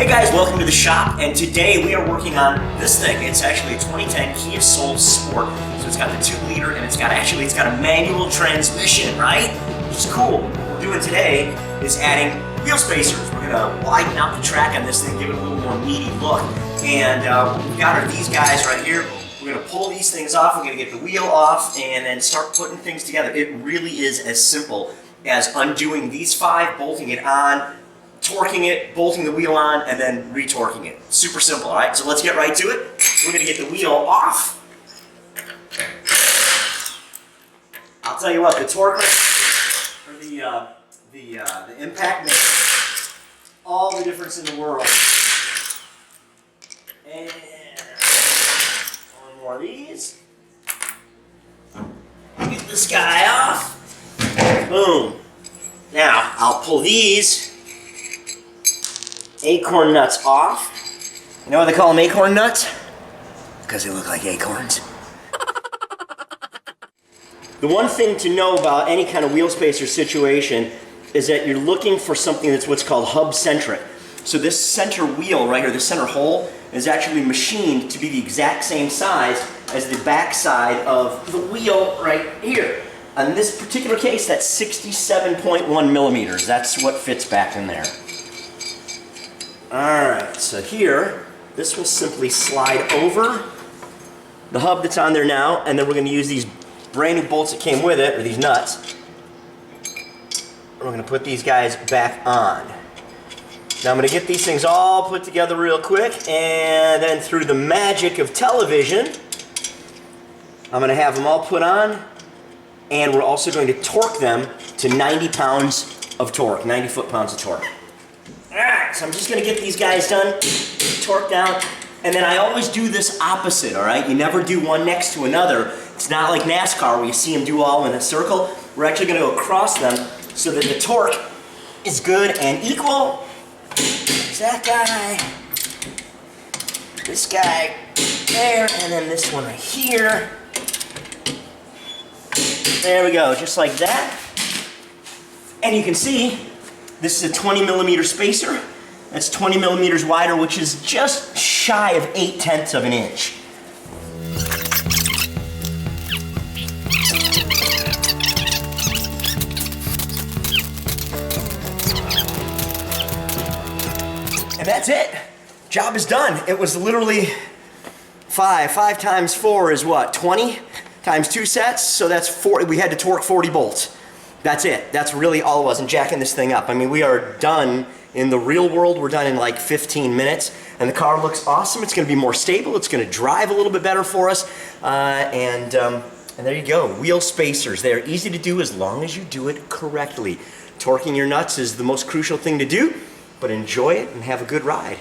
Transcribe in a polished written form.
Hey guys, welcome to the shop, and today we are working on this thing. It's actually a 2010 Kia Soul Sport. So it's got the 2-liter and it's got a manual transmission, right? Which is cool. What we're doing today is adding wheel spacers. We're gonna widen out the track on this thing, give it a little more meaty look. And what we've got are these guys right here. We're gonna pull these things off, we're gonna get the wheel off, and then start putting things together. It really is as simple as undoing these 5, bolting it on, torquing it, bolting the wheel on, and then retorquing it. Super simple, all right? So let's get right to it. We're gonna get the wheel off. I'll tell you what, the torque or the impact makes all the difference in the world. And one more of these. Get this guy off. Boom. Now, I'll pull these acorn nuts off. You know why they call them acorn nuts? Because they look like acorns. The one thing to know about any kind of wheel spacer situation is that you're looking for something that's what's called hub-centric. So this center wheel right here, the center hole, is actually machined to be the exact same size as the back side of the wheel right here. In this particular case, that's 67.1 millimeters. That's what fits back in there. Alright, so here, this will simply slide over the hub that's on there now, and then we're going to use these brand new bolts that came with it, or these nuts. We're going to put these guys back on. Now I'm going to get these things all put together real quick, and then through the magic of television, I'm going to have them all put on, and we're also going to torque them to 90 pounds of torque, 90 foot-pounds of torque. Alright, so I'm just going to get these guys done, torqued out, and then I always do this opposite, alright? You never do one next to another. It's not like NASCAR where you see them do all in a circle. We're actually going to go across them so that the torque is good and equal. There's that guy, this guy there, and then this one right here. There we go, just like that. And you can see, this is a 20 millimeter spacer. That's 20 millimeters wider, which is just shy of 8/10 of an inch. And that's it. Job is done. It was literally 5 times 4 is what? 20 times 2 sets, so that's 40. We had to torque 40 bolts. That's it. That's really all it was, and jacking this thing up. I mean, we are done. In the real world, we're done in like 15 minutes, and the car looks awesome. It's going to be more stable. It's going to drive a little bit better for us, and there you go. Wheel spacers. They're easy to do as long as you do it correctly. Torquing your nuts is the most crucial thing to do, but enjoy it and have a good ride.